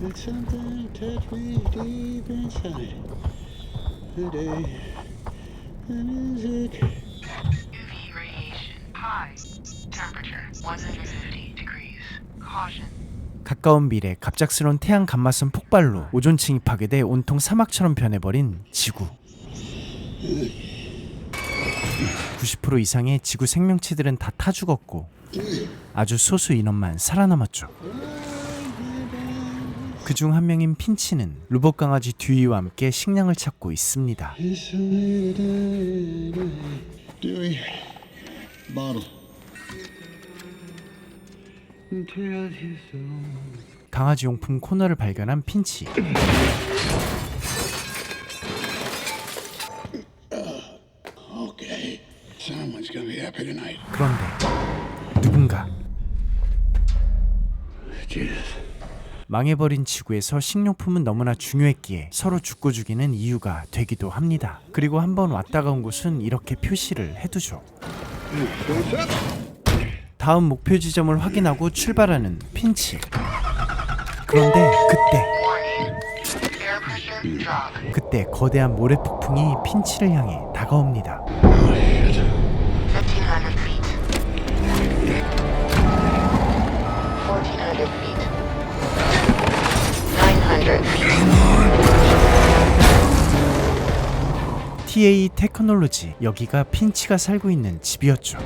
It's something touched me deep inside. The day, the music. UV radiation. High. Temperature 150 degrees. Caution. 가까운 미래 갑작스러운 태양 감마선 폭발로 오존층이 파괴돼 온통 사막처럼 변해버린 지구. 90% 이상의 지구 생명체들은 다 타 죽었고 아주 소수 인원만 살아남았죠. 그중 한 명인 핀치는 로봇 강아지 듀이와 함께 식량을 찾고 있습니다. Dewey, bottle. 강아지 용품 코너를 발견한 핀치. Okay, someone's gonna be happy tonight. 그런데 누군가 Jesus. 망해버린 지구에서 식료품은 너무나 중요했기에 서로 죽고 죽이는 이유가 되기도 합니다. 그리고 한번 왔다가 온 곳은 이렇게 표시를 해두죠. 다음 목표 지점을 확인하고 출발하는 핀치. 그런데 그때 거대한 모래 폭풍이 핀치를 향해 다가옵니다. 1500 feet. 1400 feet. 900 feet. TA 테크놀로지, 여기가 핀치가 살고 있는 집이었죠.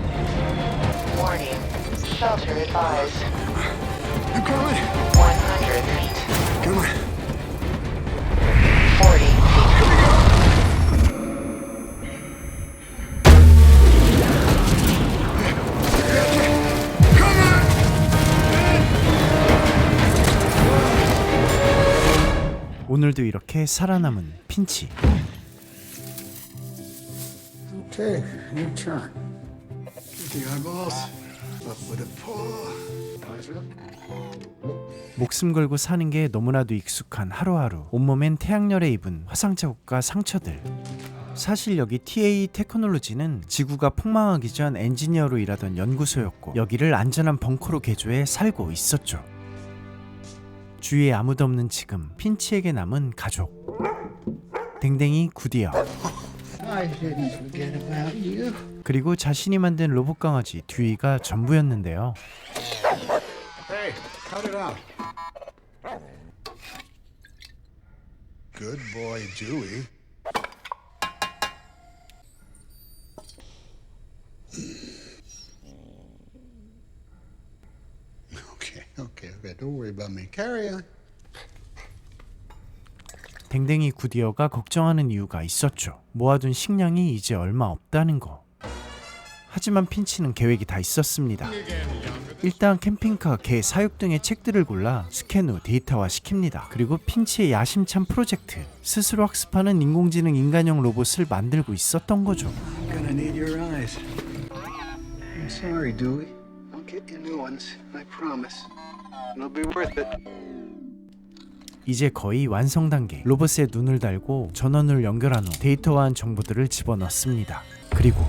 Warning. Shelter advised. I'm coming. 100 feet. Come on. 40 feet. 오늘도 이렇게 살아남은 핀치. Okay, your turn. The eyeballs. Up with a paw. Eyes up. 목숨 걸고 사는 게 너무나도 익숙한 하루하루. 온몸엔 태양열에 입은 화상 자국과 상처들. 사실 여기 TA 테크놀로지는 지구가 폭망하기 전 엔지니어로 일하던 연구소였고 여기를 안전한 벙커로 개조해 살고 있었죠. 주위에 아무도 없는 지금 핀치에게 남은 가족. 댕댕이 구디어. I didn't forget about you. 그리고 자신이 만든 로봇 강아지 듀이가 전부였는데요. Hey, cut it out. Good boy, Dewey. Okay. Don't worry about me. Carry on. 댕댕이 구디어가 걱정하는 이유가 있었죠. 모아둔 식량이 이제 얼마 없다는 거. 하지만 핀치는 계획이 다 있었습니다. 일단 캠핑카, 개, 사육 등의 책들을 골라 스캔 후 데이터화 시킵니다. 그리고 핀치의 야심찬 프로젝트, 스스로 학습하는 인공지능 인간형 로봇을 만들고 있었던 거죠. Gonna need your eyes. I'm sorry, Dewey. I'll get you new ones. I promise. It'll be worth it. 이제 거의 완성 단계. 로봇에 눈을 달고 전원을 연결한 후 데이터화한 정보들을 집어넣습니다. 그리고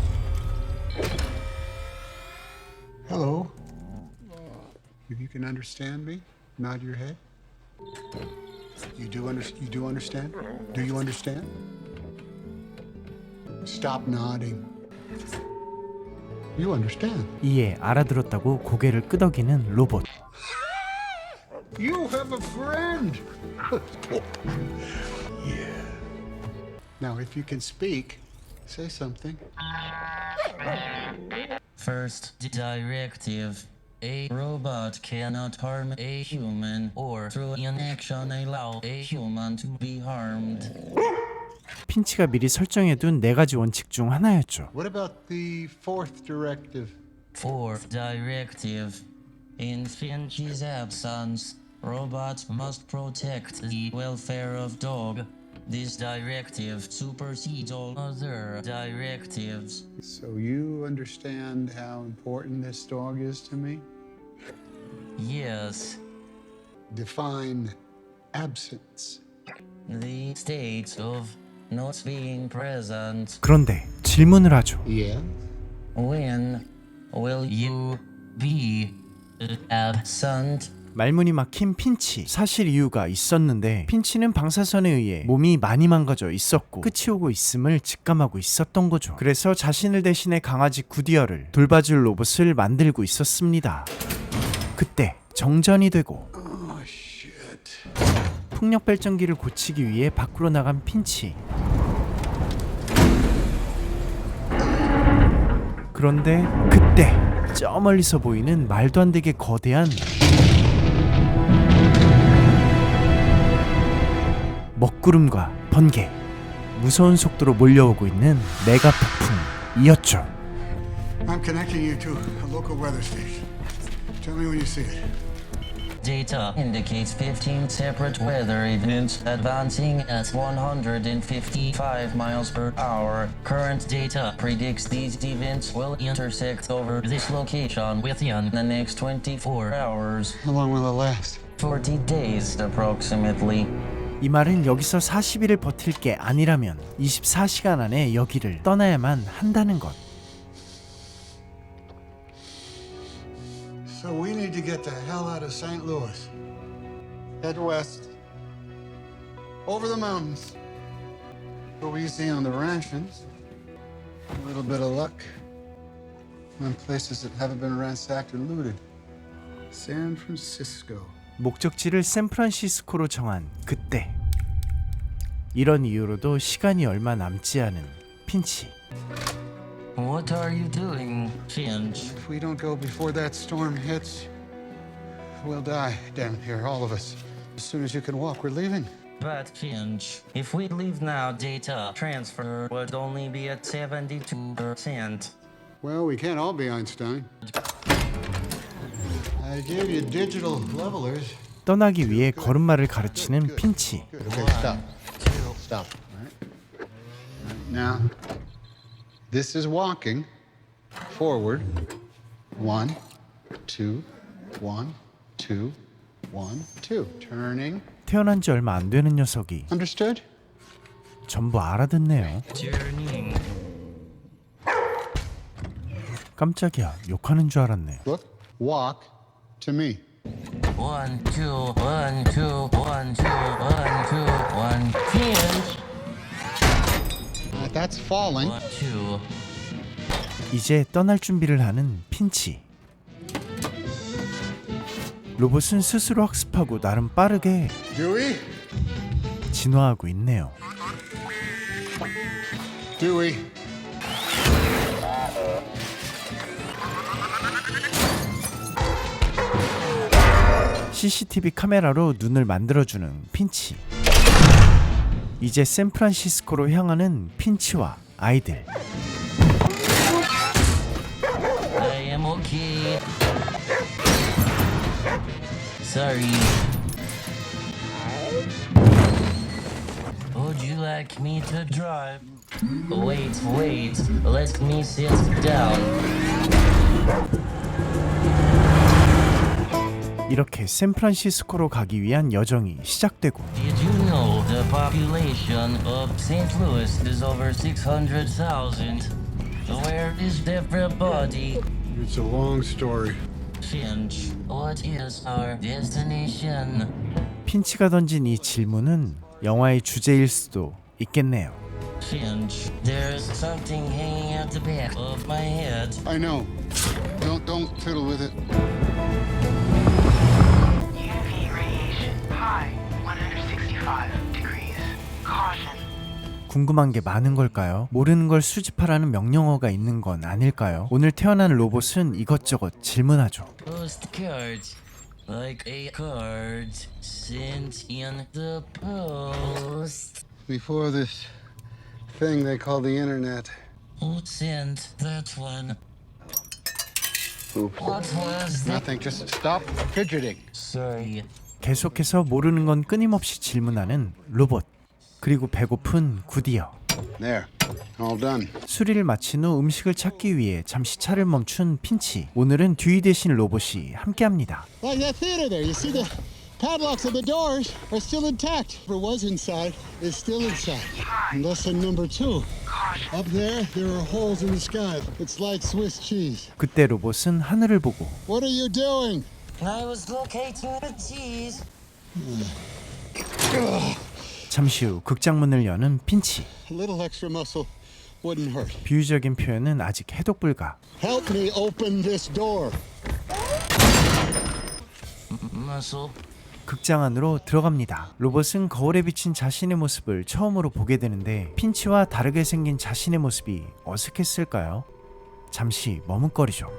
Hello. If you can understand me, nod your head. You do understand? Do you understand? Stop nodding. You understand. 이에 알아들었다고 고개를 끄덕이는 로봇. You have a friend. Yeah. Now, if you can speak, say something. First directive. A robot cannot harm a human or through inaction allow a human to be harmed. 핀치가 미리 설정해둔 4가지 원칙 중 하나였죠. What about the fourth directive? Fourth directive. In Finch's absence, robots must protect the welfare of dog. This directive supersedes all other directives. So you understand how important this dog is to me? Yes, Define absence. the state of not being present. 그런데 질문을 하죠. Yeah. When will you be absent? 말문이 막힌 핀치. 사실 이유가 있었는데 핀치는 방사선에 의해 몸이 많이 망가져 있었고 끝이 오고 있음을 직감하고 있었던 거죠. 그래서 자신을 대신해 강아지 구디어를 돌봐줄 로봇을 만들고 있었습니다. 그때 정전이 되고 Oh, shit. 풍력 발전기를 고치기 위해 밖으로 나간 핀치. 그런데 그때 저 멀리서 보이는 말도 안 되게 거대한 먹구름과 번개, 무서운 속도로 몰려오고 있는 메가 폭풍이었죠. I'm connecting you to a local weather station. Tell me when you see it. Data indicates 15 separate weather events advancing at 155 miles per hour. Current data predicts these events will intersect over this location within the next 24 hours. How long will it last? 40 days approximately. 이 말은 여기서 40일을 버틸 게 아니라면 24시간 안에 여기를 떠나야만 한다는 것. So we need to get the hell out of St. Louis. Head west. Over the mountains. Go easy on the rations. A little bit of luck. On places that haven't been ransacked or looted. San Francisco. 목적지를 샌프란시스코로 정한 그때. 이런 이유로도 시간이 얼마 남지 않은 핀치. What are you doing, Finch? If we don't go before that storm hits, we'll die down here, all of us. As soon as you can walk, we're leaving. But Finch, if we leave now, data transfer would only be at 72%. Well, we can't all be Einstein. I gave you digital levelers. 떠나기 위해 걸음마를 가르치는 핀치. Good. Okay, stop. Stop. All right. Now, this is walking forward. 1, 2, 1, 2, 1, 2. Turning. 태어난 지 얼마 안 되는 녀석이 Understood? 전부 알아듣네요. Turning. 깜짝이야, 욕하는 줄 알았네. Look. Walk to me. 1, 2, 1, 2, 1, 2, 1, 2, 1. Finch. That's falling. 1, 2. 이제 떠날 준비를 하는 핀치. 로봇은 스스로 학습하고 나름 빠르게 Dewey? 진화하고 있네요. Dewey. CCTV 카메라로 눈을 만들어주는 핀치. 이제 샌프란시스코로 향하는 핀치와 아이들. I am okay. Sorry. Would you like me to drive? Wait. Let me sit down. 이렇게 샌프란시스코로 가기 위한 여정이 시작되고 Did you know the population of St. Louis is over 600,000? Where is everybody? It's a long story. Finch, what is our destination? 핀치가 던진 이 질문은 영화의 주제일 수도 있겠네요. Finch, there's something hanging at the back of my head. I know. Don't fiddle with it. UV radiation high, 165 degrees. Caution. 궁금한 게 많은 걸까요? 모르는 걸 수집하라는 명령어가 있는 건 아닐까요? 오늘 태어난 로봇은 이것저것 질문하죠. Postcards, like a card sent in the post. Before this thing they call the internet. Who sent that one? Oops. What was that? Nothing. Just stop fidgeting. Sorry. 계속해서 모르는 건 끊임없이 질문하는 로봇. 그리고 배고픈 구디어. There. All done. 수리를 마친 후 음식을 찾기 위해 잠시 차를 멈춘 핀치. 오늘은 듀이 대신 로봇이 함께합니다. Like that theater there, you see the padlocks of the doors are still intact. Whatever was inside is still inside. Unless in number 2. Up there are holes in the sky. It's like Swiss cheese. 그때 로봇은 하늘을 보고 What are you doing? I was locating the cheese. 잠시 후 극장문을 여는 핀치. A little extra muscle wouldn't hurt. 비유적인 표현은 아직 해독 불가. Help me open this door. Muscle. 극장 안으로 들어갑니다. 로봇은 거울에 비친 자신의 모습을 처음으로 보게 되는데 핀치와 다르게 생긴 자신의 모습이 어색했을까요? 잠시 머뭇거리죠.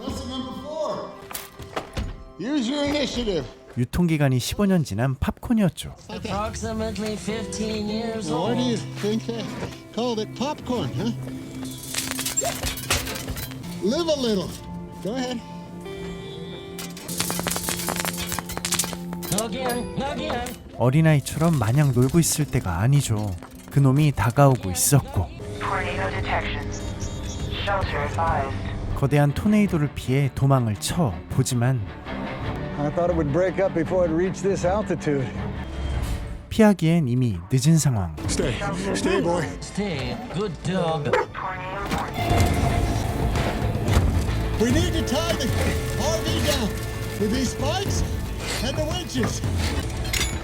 Lesson number 4. Use your initiative. 유통기간이 15년 지난 팝콘이었죠. Approximately 15 years Now, why do you old. think they called it popcorn, huh? Live a little. Go ahead. Again. 어린아이처럼 마냥 놀고 있을 때가 아니죠. 그놈이 다가오고 있었고 Tornado detection. Shelter advised. 거대한 토네이도를 피해 도망을 쳐 보지만 I thought it would break up before it reached this altitude. 피하기엔 이미 늦은 상황. Stay. Stay, boy. Stay. Good dog. Tornado warning. We need to tie the RV down with these spikes and the winches.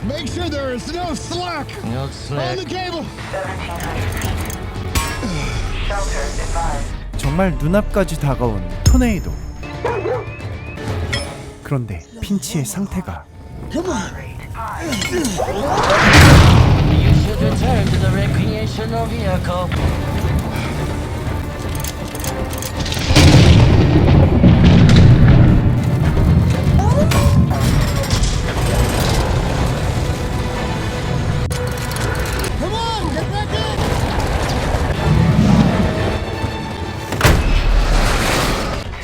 Make sure there is no slack No on slack. the cable. 1,700 feet. Shelter advised. 정말 눈앞까지 다가온 토네이도. 그런데 핀치의 상태가 Come on. You should return to the recreational vehicle. Come on, get back in.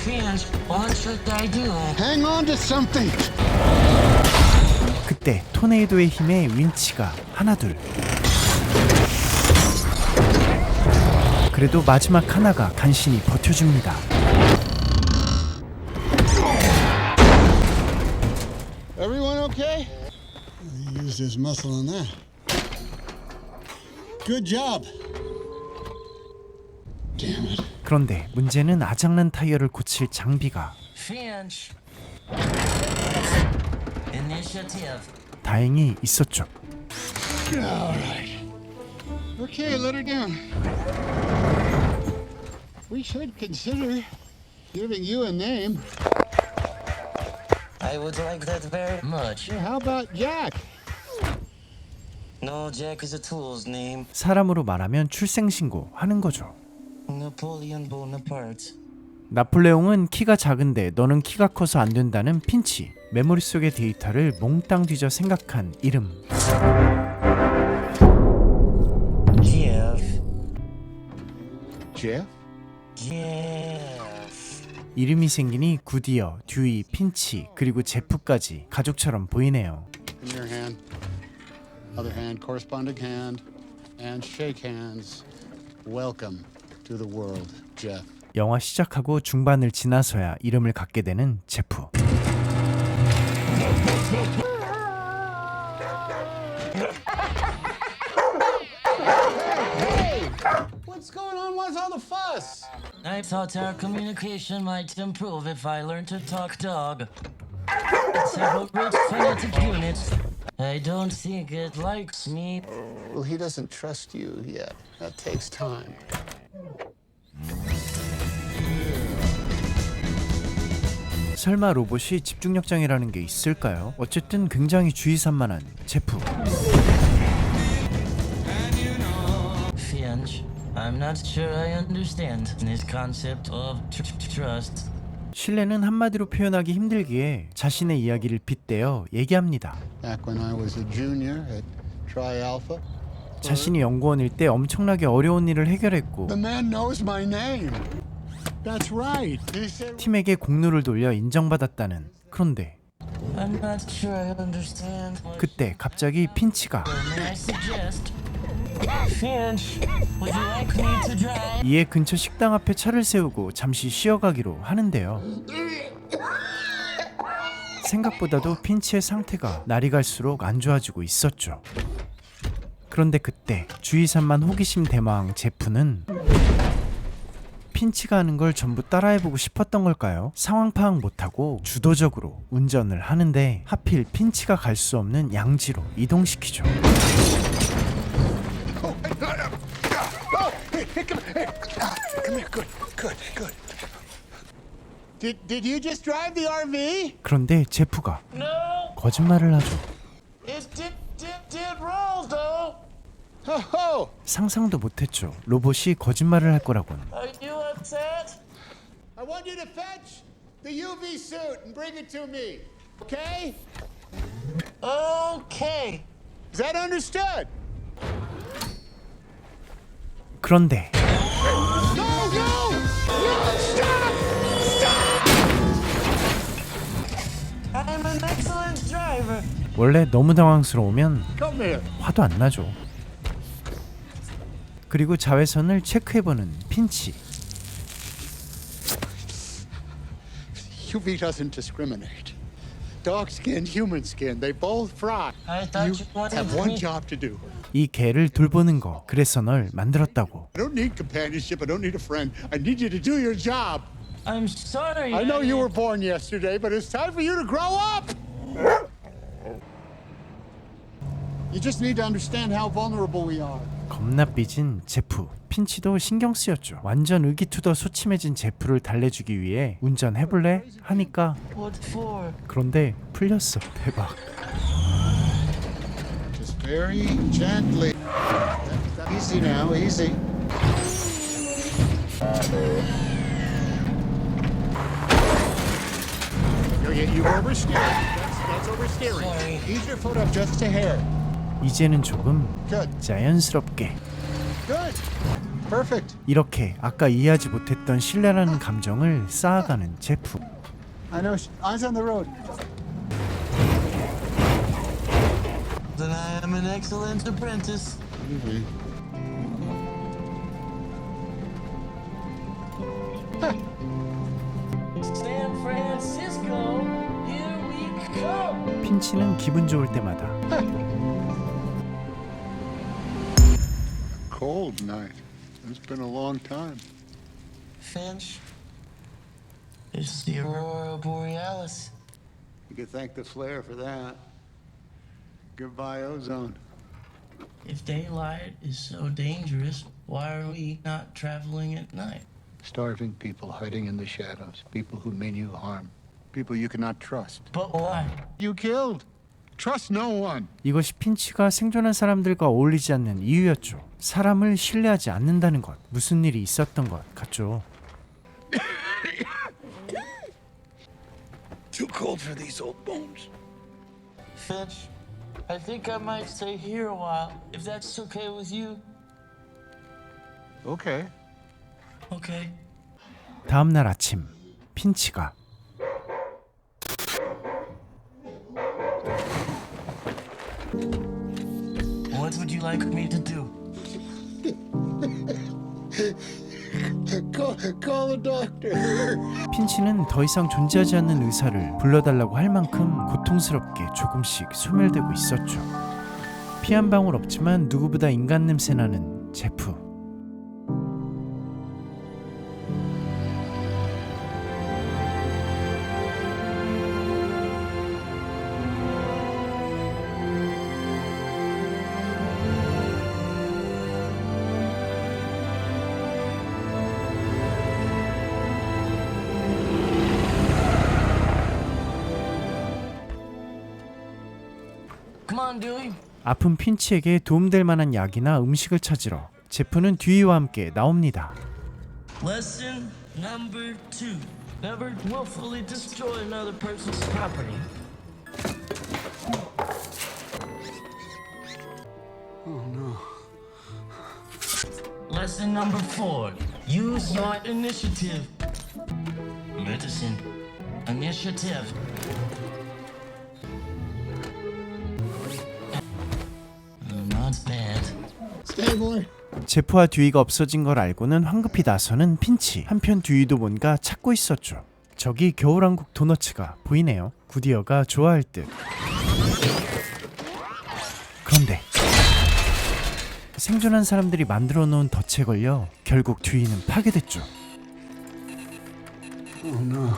Finch, what should I do? Hang on to something. 그때 토네이도의 힘에 윈치가 하나둘. 그래도 마지막 하나가 간신히 버텨줍니다. Everyone okay? He used his muscle on that. Good job. Damn it. 그런데 문제는 아작난 타이어를 고칠 장비가 Finch. Initiative. 다행히 있었죠. All right. Okay, let her down. We should consider giving you a name. I would like that very much. How about Jack? No, Jack is a tool's name. 사람으로 말하면 출생신고 하는 거죠. Napoleon Bonaparte. 나폴레옹은 키가 작은데 너는 키가 커서 안 된다는 핀치. 메모리 속의 데이터를 몽땅 뒤져 생각한 이름. Jeff. Jeff? Jeff. 이름이 생기니 구디어, 듀이, 핀치, 그리고 제프까지 가족처럼 보이네요. In your hand. Other hand, corresponding hand. And shake hands. Welcome to the world, Jeff. 영화 시작하고 중반을 지나서야 이름을 갖게 되는 제프. What's going on? What's all the fuss? I thought our communication might improve if I learned to talk dog. Several root phonetic units. I don't think it likes me. Well, he doesn't trust you yet. That takes time. 설마 로봇이 집중력 장애라는 게 있을까요? 어쨌든 굉장히 주의산만한 제프. Finch, I'm not sure I understand this concept of trust. 신뢰는 한마디로 표현하기 힘들기에 자신의 이야기를 빗대어 얘기합니다. Back when I was a junior at Tri Alpha, 자신이 연구원일 때 엄청나게 어려운 일을 해결했고 the man knows my name. That's right. He said, 팀에게 공로를 돌려 인정받았다는. 그런데 I'm not sure I understand. 그때 갑자기 핀치가 May I suggest? Finch, would you like me to drive? 이에 근처 식당 앞에 차를 세우고 잠시 쉬어가기로 하는데요. 생각보다도 핀치의 상태가 날이 갈수록 안 좋아지고 있었죠. 그런데 그때 주의산만 호기심 대마왕 제프는 핀치가 하는 걸 전부 따라해보고 싶었던 걸까요? 상황 파악 못하고 주도적으로 운전을 하는데 하필 핀치가 갈 수 없는 양지로 이동시키죠. Come here. Good. Did you just drive the RV? 그런데 제프가 거짓말을 하죠. It did roll though. Oh, 상상도 못했죠. 로봇이 거짓말을 할 거라곤. Are you upset? I want you to fetch the UV suit and bring it to me. Okay? Okay. Is that understood? 그런데 No! Stop! I'm an excellent driver. 원래 너무 당황스러우면 Come here. 화도 안 나죠. 그리고 자외선을 체크해보는 핀치. UV doesn't discriminate. Dog skin, human skin, they both fry. I thought you wanted have one me. job to do. 이 개를 돌보는 거. 그래서 널 만들었다고. I don't need companionship. I don't need a friend. I need you to do your job. I'm sorry. I know you were born yesterday, but it's time for you to grow up. You just need to understand how vulnerable we are. 겁나 삐진 제프. 핀치도 신경 쓰였죠. 완전 의기투더 소침해진 제프를 달래주기 위해 운전해볼래? 하니까 What for? 그런데 풀렸어. 대박. Just very gently. Easy now, easy. You're oversteering. That's oversteering. Sorry. Ease your foot up just a hair. 이제는 조금 Good. 자연스럽게. Good. Perfect. 이렇게 아까 이해하지 못했던 신뢰라는 감정을 쌓아가는 제프. I know. Eyes on the road. Then I am an excellent apprentice. San Francisco, here we go. 핀치는 기분 좋을 때마다 Cold night. It's been a long time. Finch, it's the Aurora Borealis. You could thank the flare for that. Goodbye, ozone. If daylight is so dangerous, why are we not traveling at night? Starving people hiding in the shadows. People who mean you harm. People you cannot trust. But why? You killed. Trust no one. 이것이 핀치가 생존한 사람들과 어울리지 않는 이유였죠. 사람을 신뢰하지 않는다는 것. 무슨 일이 있었던 것 같죠. Too cold for these old bones. Finch, I think I might stay here a while, if that's okay with you. Okay. Okay. 다음 날 아침 핀치가 What would you like me to do? Call the doctor. 핀치는 더 이상 존재하지 않는 의사를 불러달라고 할 만큼 고통스럽게 조금씩 소멸되고 있었죠. 피 한 방울 없지만 누구보다 인간 냄새 나는 제프. Come on, Dewey. 아픈 핀치에게 도움될 만한 약이나 음식을 찾으러 제프는 듀이와 함께 나옵니다. Lesson number 2. Never willfully destroy another person's property. Lesson number 4. Use your initiative. Medicine. Initiative. Not bad. Stay, boy. 제프와 듀이가 없어진 걸 알고는 황급히 나서는 핀치. 한편 듀이도 뭔가 찾고 있었죠. 저기 겨울왕국 도너츠가 보이네요. 구디어가 좋아할 듯. 그런데 생존한 사람들이 만들어 놓은 덫에 걸려 결국 듀이는 파괴됐죠. Oh no.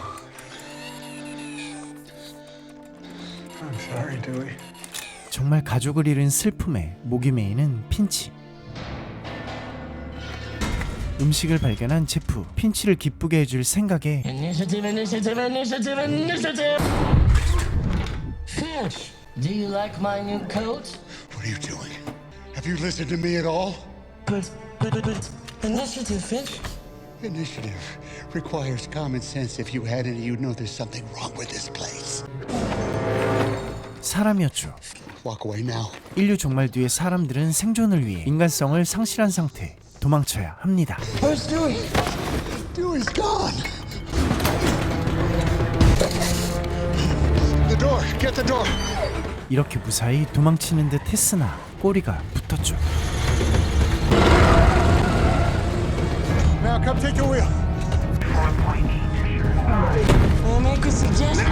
I'm sorry, Dewey. 정말 가족을 잃은 슬픔에 목이 메이는 핀치. 음식을 발견한 제프. 핀치를 기쁘게 해줄 생각에 Initiative, initiative, initiative, initiative! Finch, do you like my new coat? What are you doing? Have you listened to me at all? But, initiative, Finch. Initiative requires common sense. If you had any, you'd know there's something wrong with this place. 사람이었죠. Walk away now. 인류 종말 뒤에 사람들은 생존을 위해 인간성을 상실한 상태 도망쳐야 합니다. Where's Dewey? Dewey's gone. The door. Get the door. 이렇게 무사히 도망치는 듯 했으나 꼬리가 붙었죠. Now come take the wheel. I'll make a suggestion.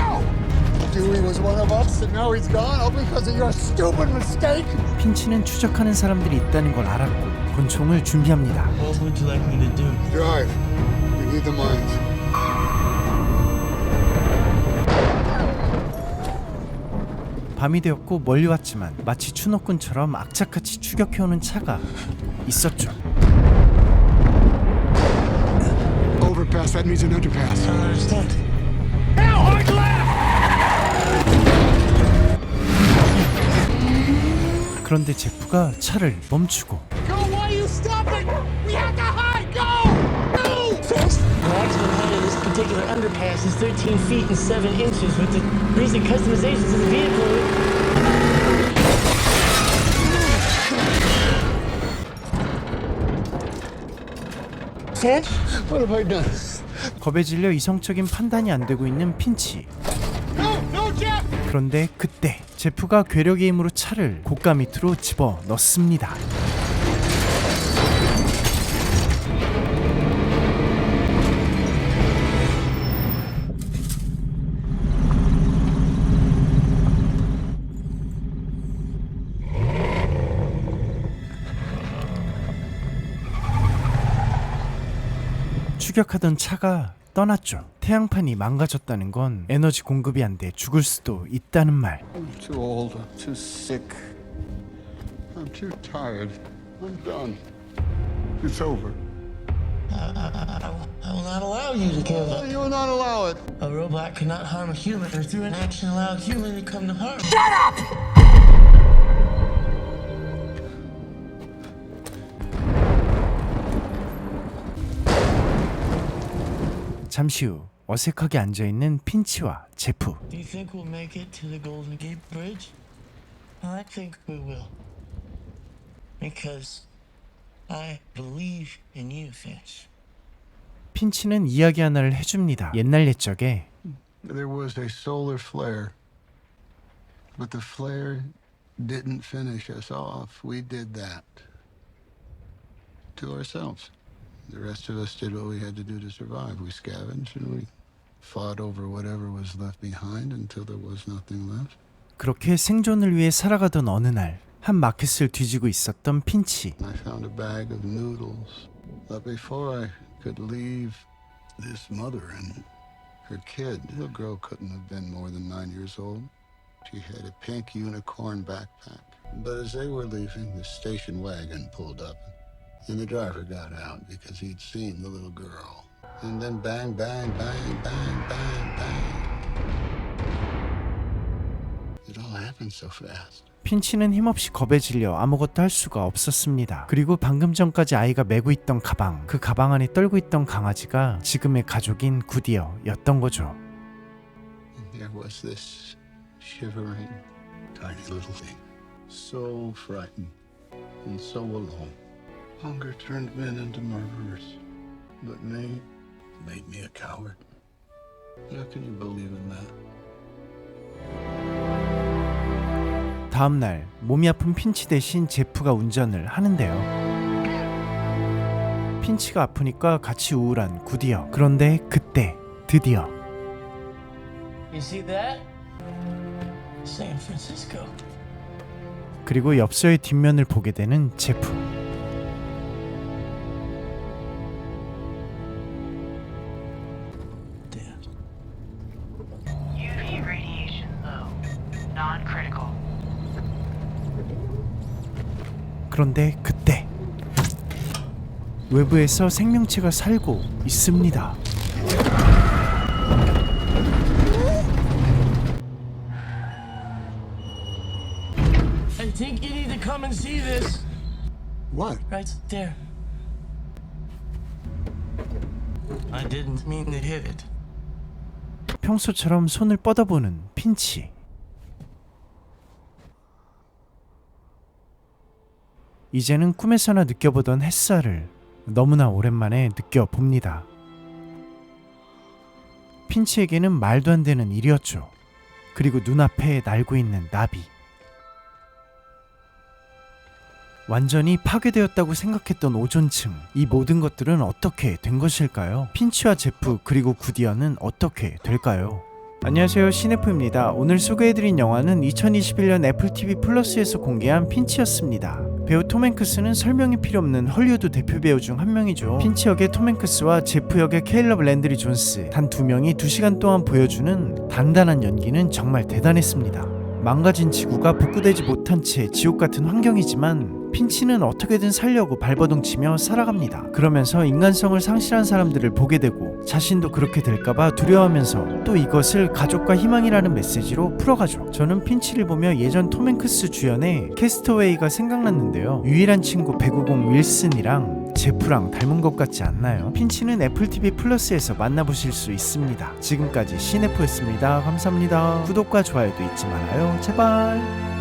Dewey was one of us, and now he's gone, all because of your stupid mistake. 핀치는 추적하는 사람들이 있다는 걸 알았고 권총을 준비합니다. What would you like me to do? Drive. We need the mines. 밤이 되었고 멀리 왔지만 마치 추노꾼처럼 악착같이 추격해오는 차가 있었죠. Overpass. That means an underpass. I don't understand. 그런데 제프가 차를 멈추고 Go! Why are you stopping? We have to hide. Go! Go! Finch, the maximum height of this particular underpass is 13 feet and 7 inches with the recent customizations of the vehicle. Finch? What have I done? 겁에 질려 이성적인 판단이 안 되고 있는 핀치. No! No, Jeff! 그런데 그때 제프가 괴력의 힘으로 차를 고가 밑으로 집어 넣습니다. 추격하던 차가 떠났죠. 태양판이 망가졌다는 건 에너지 공급이 안 돼 죽을 수도 있다는 말. I'm too old. I'm too sick. I'm too tired. I'm done. It's over. I will not allow you to give up. You will not allow it. A robot cannot harm a human, or through an action allow a human to come to harm. 잠시 후 어색하게 앉아있는 핀치와 제프. Do you think we'll make it to the Golden Gate Bridge? I think we will. Because I believe in you, Finch. 핀치는 이야기 하나를 해줍니다. 옛날 옛적에 There was a solar flare. But the flare didn't finish us off. We did that. To ourselves. The rest of us did what we had to do to survive. We scavenged and we fought over whatever was left behind until there was nothing left. 그렇게 생존을 위해 살아가던 어느 날 한 마켓을 뒤지고 있었던 핀치. I found a bag of noodles. But before I could leave this mother and her kid, the girl couldn't have been more than 9 years old. She had a pink unicorn backpack. But as they were leaving, the station wagon pulled up. And the driver got out because he'd seen the little girl. And then bang, bang, bang, bang, bang, bang. It all happened so fast. 핀치는 힘없이 겁에 질려 아무것도 할 수가 없었습니다. 그리고 방금 전까지 아이가 메고 있던 가방, 그 가방 안에 떨고 있던 강아지가 지금의 가족인 구디어였던 거죠. And there was this shivering, tiny little thing. So frightened and so alone. Hunger turned men into murderers. But me made me a coward. How can you believe in that? 다음 날 몸이 아픈 핀치 대신 제프가 운전을 하는데요. 핀치가 아프니까 같이 우울한 구디어. 그런데 그때 드디어 You see that? San Francisco. 그리고 엽서의 뒷면을 보게 되는 제프. Damn. 그런데 그때 외부에서 생명체가 살고 있습니다. I think you need to come and see this. What? Right there. I didn't mean to hit it. 평소처럼 손을 뻗어보는 핀치. 이제는 꿈에서나 느껴보던 햇살을 너무나 오랜만에 느껴봅니다. 핀치에게는 말도 안 되는 일이었죠. 그리고 눈앞에 날고 있는 나비. 완전히 파괴되었다고 생각했던 오존층. 이 모든 것들은 어떻게 된 것일까요? 핀치와 제프 그리고 구디언은 어떻게 될까요? 안녕하세요, 시네프입니다. 오늘 소개해드린 영화는 2021년 애플TV 플러스에서 공개한 핀치였습니다. 배우 톰 행크스는 설명이 필요 없는 헐리우드 대표 배우 중 한 명이죠. 핀치 역의 톰 행크스와 제프 역의 케일럽 랜드리 존스, 단 두 명이 2시간 동안 보여주는 단단한 연기는 정말 대단했습니다. 망가진 지구가 복구되지 못한 채 지옥 같은 환경이지만 핀치는 어떻게든 살려고 발버둥치며 살아갑니다. 그러면서 인간성을 상실한 사람들을 보게 되고 자신도 그렇게 될까봐 두려워하면서 또 이것을 가족과 희망이라는 메시지로 풀어가죠. 저는 핀치를 보며 예전 톰 행크스 주연의 캐스터웨이가 생각났는데요. 유일한 친구 배구공 윌슨이랑 제프랑 닮은 것 같지 않나요? 핀치는 애플TV 플러스에서 만나보실 수 있습니다. 지금까지 시네프였습니다. 감사합니다. 구독과 좋아요도 잊지 말아요. 제발.